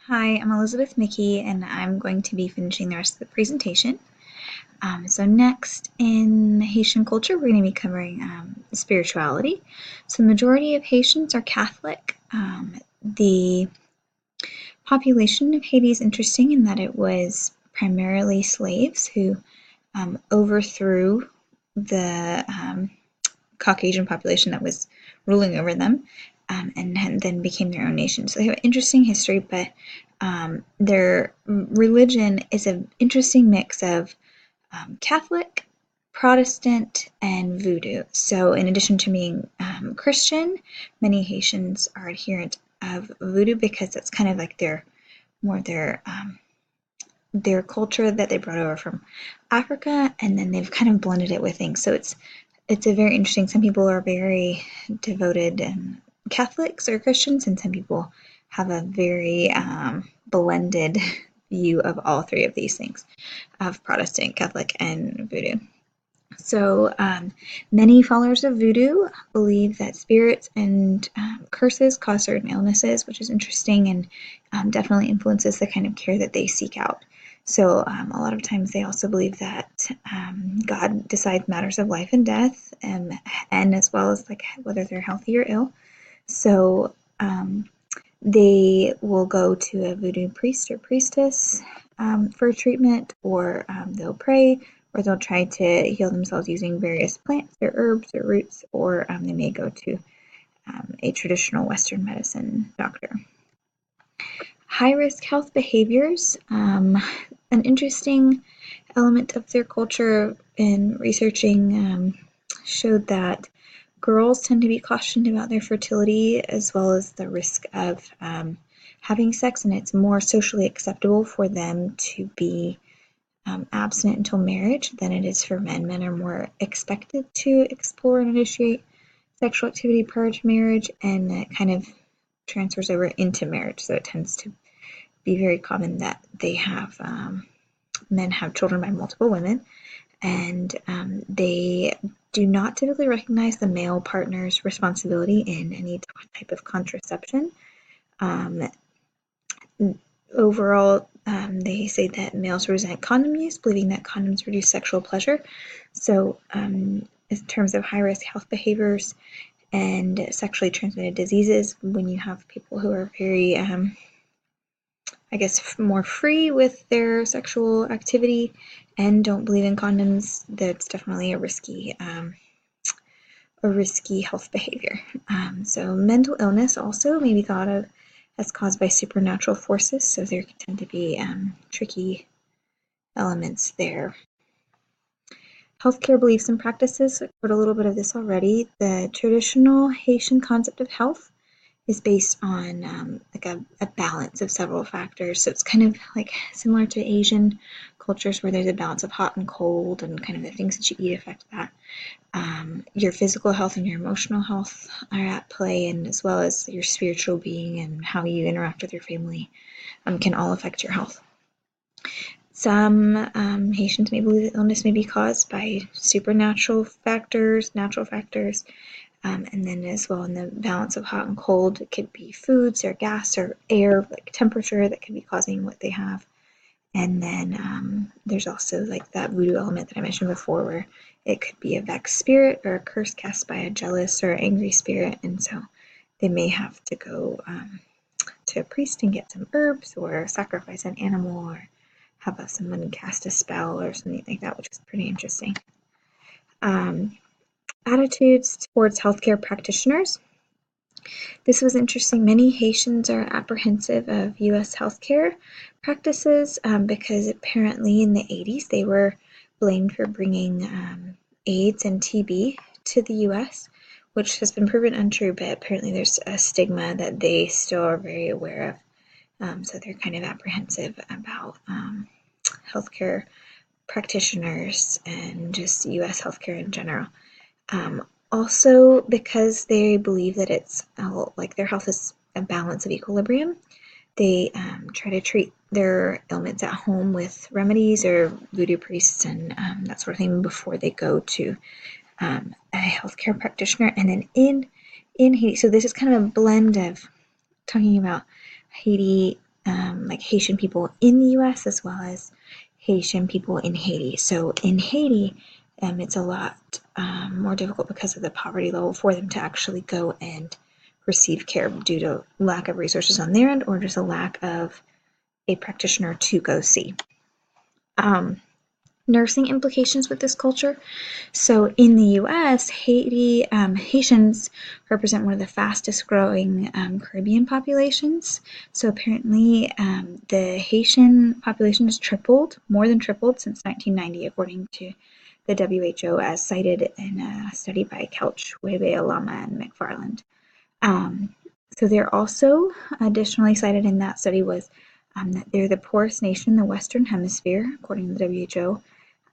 Hi, I'm Elizabeth Mickey, and I'm going to be finishing the rest of the presentation. So next in Haitian culture, we're going to be covering spirituality. So the majority of Haitians are Catholic. The population of Haiti is interesting in that it was primarily slaves who overthrew the Caucasian population that was ruling over them, and then became their own nation. So they have an interesting history, but their religion is an interesting mix of Catholic, Protestant, and Voodoo. So, in addition to being Christian, many Haitians are adherent of Voodoo because it's kind of like their culture that they brought over from Africa, and then they've kind of blended it with things. So it's a very interesting. Some people are very devoted Catholics or Christians, and some people have a very blended view of all three of these things, of Protestant, Catholic, and Voodoo. So many followers of Voodoo believe that spirits and curses cause certain illnesses, which is interesting and definitely influences the kind of care that they seek out. So a lot of times they also believe that God decides matters of life and death, and as well as like whether they're healthy or ill. So they will go to a voodoo priest or priestess for treatment, or they'll pray, or they'll try to heal themselves using various plants or herbs or roots, or they may go to a traditional Western medicine doctor. High-risk health behaviors. An interesting element of their culture in researching showed that girls tend to be cautioned about their fertility as well as the risk of having sex, and it's more socially acceptable for them to be abstinent until marriage than it is for men. Men are more expected to explore and initiate sexual activity prior to marriage, and it kind of transfers over into marriage. So it tends to be very common that they have men have children by multiple women, and they do not typically recognize the male partner's responsibility in any type of contraception. Overall, they say that males resent condom use, believing that condoms reduce sexual pleasure. So, in terms of high risk health behaviors and sexually transmitted diseases, when you have people who are very, I guess, more free with their sexual activity and don't believe in condoms, that's definitely a risky health behavior. So mental illness also may be thought of as caused by supernatural forces, so there can tend to be tricky elements there. Healthcare beliefs and practices, I covered a little bit of this already. The traditional Haitian concept of health is based on like a balance of several factors. So it's kind of like similar to Asian cultures where there's a balance of hot and cold, and kind of the things that you eat affect that. Your physical health and your emotional health are at play, and as well as your spiritual being and how you interact with your family can all affect your health. Some Haitians may believe that illness may be caused by supernatural factors, natural factors, and then as well in the balance of hot and cold, it could be foods or gas or air, like temperature, that could be causing what they have. And then there's also like that voodoo element that I mentioned before, where it could be a vexed spirit or a curse cast by a jealous or angry spirit, and so they may have to go to a priest and get some herbs, or sacrifice an animal, or have someone cast a spell or something like that, which is pretty interesting. Attitudes towards healthcare practitioners. This was interesting. Many Haitians are apprehensive of U.S. healthcare practices because apparently in the 80s they were blamed for bringing AIDS and TB to the U.S., which has been proven untrue, but apparently there's a stigma that they still are very aware of. So they're kind of apprehensive about healthcare practitioners and just U.S. healthcare in general. Also, because they believe that it's like their health is a balance of equilibrium, they try to treat their ailments at home with remedies or voodoo priests and that sort of thing before they go to a healthcare practitioner. And then in Haiti, so this is kind of a blend of talking about Haiti like Haitian people in the US as well as Haitian people in Haiti. So in Haiti, it's a lot more difficult because of the poverty level for them to actually go and receive care due to lack of resources on their end or just a lack of a practitioner to go see. Nursing implications with this culture. So in the US, Haitians represent one of the fastest growing Caribbean populations. So apparently the Haitian population has tripled, more than tripled since 1990, according to the WHO, as cited in a study by Couch, Webe, Alama, and McFarland. So they're also additionally cited in that study was that they're the poorest nation in the Western Hemisphere, according to the WHO.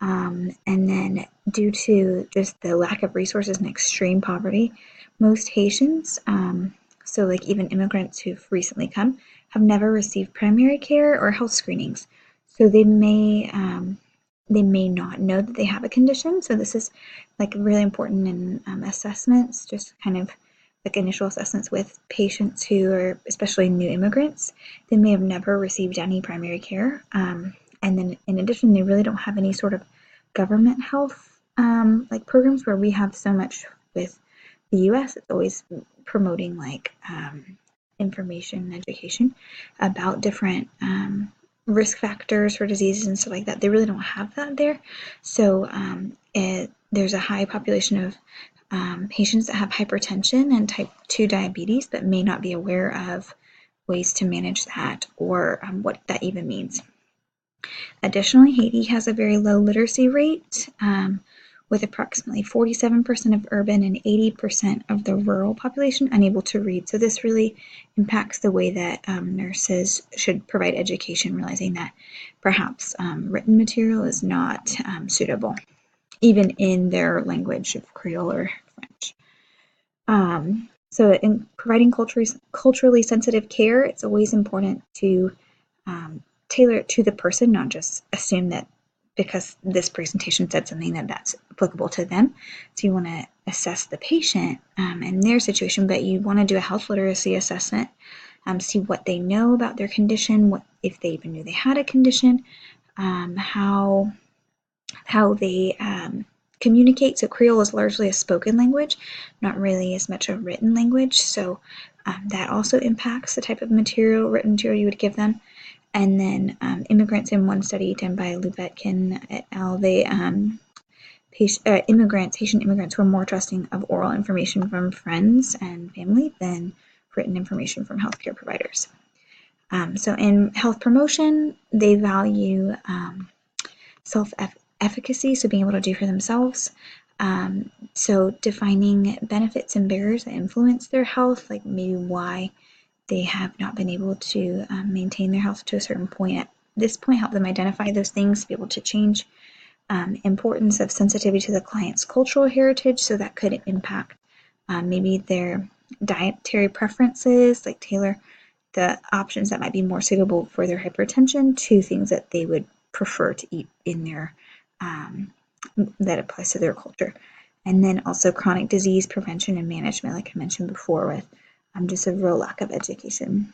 And then due to just the lack of resources and extreme poverty, most Haitians, so like even immigrants who've recently come, have never received primary care or health screenings. So they may not know that they have a condition. So this is like really important in assessments, just kind of like initial assessments with patients who are especially new immigrants. They may have never received any primary care. And then in addition, they really don't have any sort of government health like programs where we have so much with the US. It's always promoting like information and education about different risk factors for diseases and stuff like that. They really don't have that there. So there's a high population of patients that have hypertension and type 2 diabetes that may not be aware of ways to manage that or what that even means. Additionally, Haiti has a very low literacy rate, with approximately 47% of urban and 80% of the rural population unable to read. So this really impacts the way that nurses should provide education, realizing that perhaps written material is not suitable, even in their language of Creole or French. So in providing culturally sensitive care, it's always important to tailor it to the person, not just assume that because this presentation said something that that's applicable to them. So you want to assess the patient and their situation, but you want to do a health literacy assessment, see what they know about their condition, what if they even knew they had a condition, how they communicate. So Creole is largely a spoken language, not really as much a written language. So that also impacts the type of written material you would give them. And then immigrants in one study done by Lubetkin et al., Haitian immigrants were more trusting of oral information from friends and family than written information from healthcare providers. So in health promotion, they value self-efficacy, so being able to do for themselves. So defining benefits and barriers that influence their health, like maybe why they have not been able to maintain their health to a certain point. At this point, help them identify those things, be able to change. Importance of sensitivity to the client's cultural heritage, so that could impact maybe their dietary preferences, like tailor the options that might be more suitable for their hypertension to things that they would prefer to eat in their that applies to their culture. And then also chronic disease prevention and management, like I mentioned before, with just a real lack of education.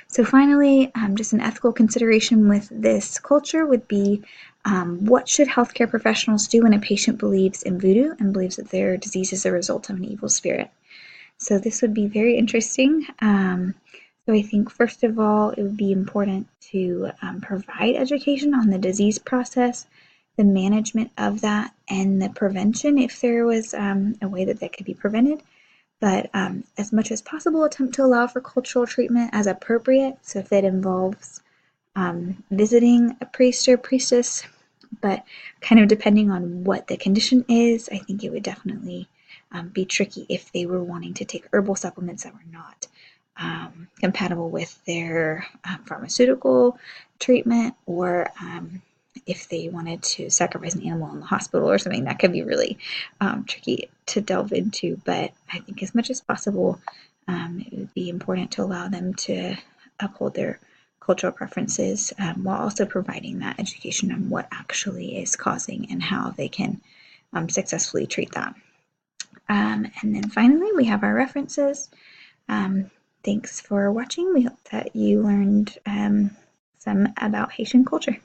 So finally, just an ethical consideration with this culture would be what should healthcare professionals do when a patient believes in voodoo and believes that their disease is a result of an evil spirit? So this would be very interesting. So I think first of all, it would be important to provide education on the disease process, the management of that, and the prevention if there was a way that could be prevented. But as much as possible, attempt to allow for cultural treatment as appropriate. So if it involves visiting a priest or priestess, but kind of depending on what the condition is, I think it would definitely be tricky if they were wanting to take herbal supplements that were not compatible with their pharmaceutical treatment, or if they wanted to sacrifice an animal in the hospital or something. That could be really tricky to delve into, but I think as much as possible, it would be important to allow them to uphold their cultural preferences while also providing that education on what actually is causing and how they can successfully treat that. And then finally, we have our references. Thanks for watching. We hope that you learned some about Haitian culture.